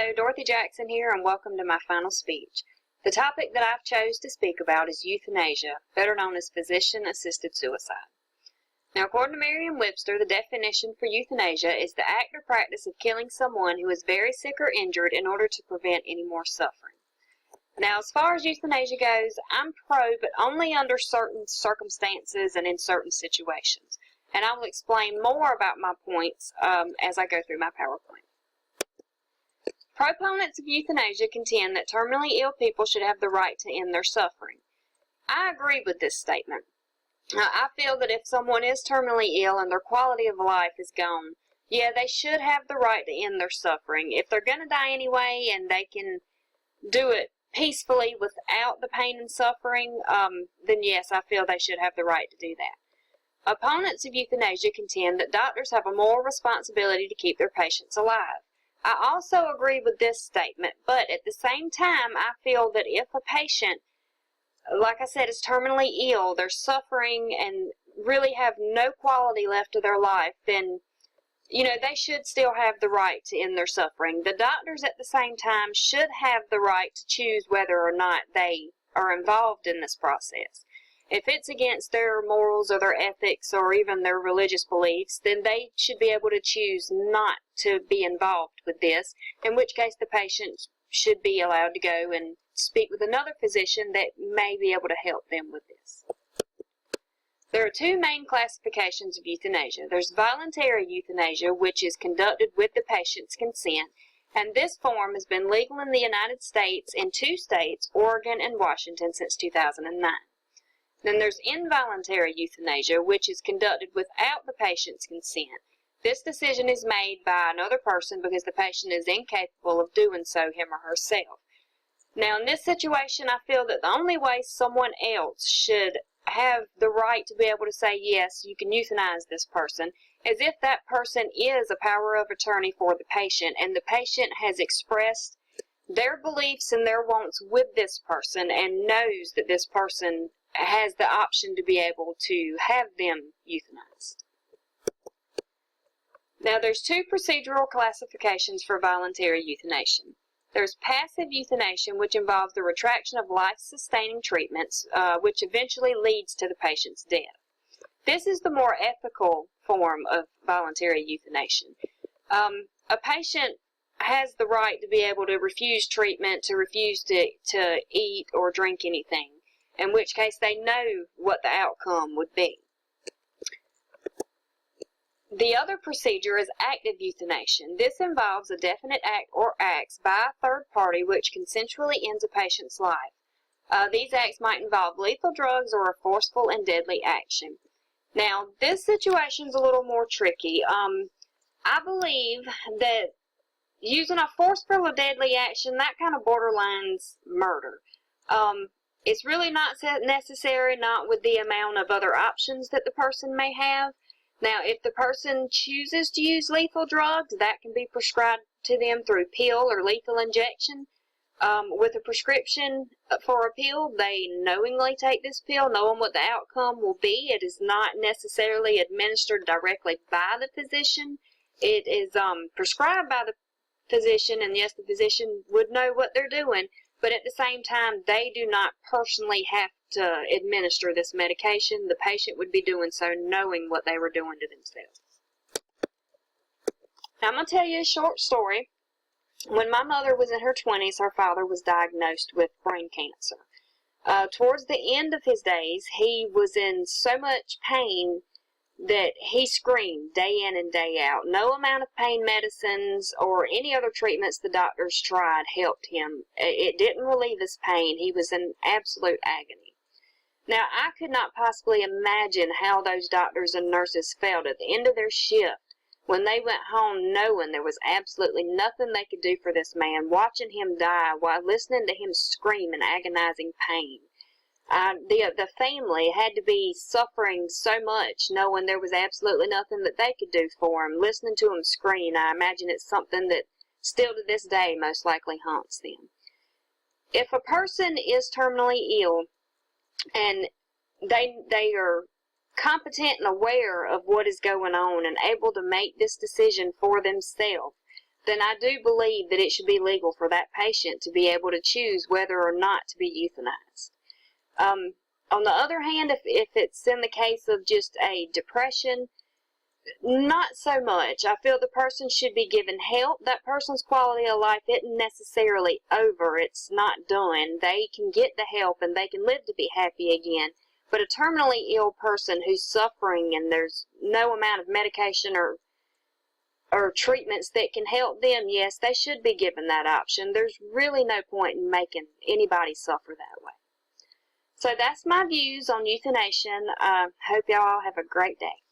Hello, Dorothy Jackson here, and welcome to my final speech. The topic that I've chose to speak about is euthanasia, better known as physician-assisted suicide. Now, according to Merriam-Webster, the definition for euthanasia is the act or practice of killing someone who is very sick or injured in order to prevent any more suffering. Now, as far as euthanasia goes, I'm pro, but only under certain circumstances and in certain situations. And I will explain more about my points as I go through my PowerPoint. Proponents of euthanasia contend that terminally ill people should have the right to end their suffering. I agree with this statement. I feel that if someone is terminally ill and their quality of life is gone, yeah, they should have the right to end their suffering. If they're going to die anyway and they can do it peacefully without the pain and suffering, then yes, I feel they should have the right to do that. Opponents of euthanasia contend that doctors have a moral responsibility to keep their patients alive. I also agree with this statement, but at the same time, I feel that if a patient, like I said, is terminally ill, they're suffering and really have no quality left of their life, then, they should still have the right to end their suffering. The doctors at the same time should have the right to choose whether or not they are involved in this process. If it's against their morals or their ethics or even their religious beliefs, then they should be able to choose not to be involved with this, in which case the patient should be allowed to go and speak with another physician that may be able to help them with this. There are two main classifications of euthanasia. There's voluntary euthanasia, which is conducted with the patient's consent, and this form has been legal in the United States in 2 states, Oregon and Washington, since 2009. Then there's involuntary euthanasia, which is conducted without the patient's consent. This decision is made by another person because the patient is incapable of doing so him or herself. Now, in this situation, I feel that the only way someone else should have the right to be able to say, yes, you can euthanize this person, is if that person is a power of attorney for the patient and the patient has expressed their beliefs and their wants with this person and knows that this person has the option to be able to have them euthanized. Now, there's 2 procedural classifications for voluntary euthanasia. There's passive euthanasia, which involves the retraction of life-sustaining treatments, which eventually leads to the patient's death. This is the more ethical form of voluntary euthanasia. A patient has the right to be able to refuse treatment, to refuse to eat or drink anything, in which case they know what the outcome would be. The other procedure is active euthanasia. This involves a definite act or acts by a third party which consensually ends a patient's life. These acts might involve lethal drugs or a forceful and deadly action. Now, this situation is a little more tricky. I believe that using a forceful or deadly action, that kind of borderlines murder. It's really not necessary, not with the amount of other options that the person may have. Now, if the person chooses to use lethal drugs, that can be prescribed to them through pill or lethal injection. With a prescription for a pill, they knowingly take this pill, knowing what the outcome will be. It is not necessarily administered directly by the physician. It is prescribed by the physician, and yes, the physician would know what they're doing, but at the same time, they do not personally have to administer this medication. The patient would be doing so knowing what they were doing to themselves. Now, I'm going to tell you a short story. When my mother was in her 20s, her father was diagnosed with brain cancer. Towards the end of his days, he was in so much pain that he screamed day in and day out. No amount of pain medicines or any other treatments the doctors tried helped him. It didn't relieve his pain. He was in absolute agony. Now, I could not possibly imagine how those doctors and nurses felt at the end of their shift when they went home knowing there was absolutely nothing they could do for this man, watching him die while listening to him scream in agonizing pain. The family had to be suffering so much, knowing there was absolutely nothing that they could do for him. Listening to him scream, I imagine it's something that still to this day most likely haunts them. If a person is terminally ill and they are competent and aware of what is going on and able to make this decision for themselves, then I do believe that it should be legal for that patient to be able to choose whether or not to be euthanized. On the other hand, if it's in the case of just a depression, not so much. I feel the person should be given help. That person's quality of life isn't necessarily over. It's not done. They can get the help and they can live to be happy again. But a terminally ill person who's suffering and there's no amount of medication or treatments that can help them, yes, they should be given that option. There's really no point in making anybody suffer that way. So that's my views on euthanasia. Hope y'all have a great day.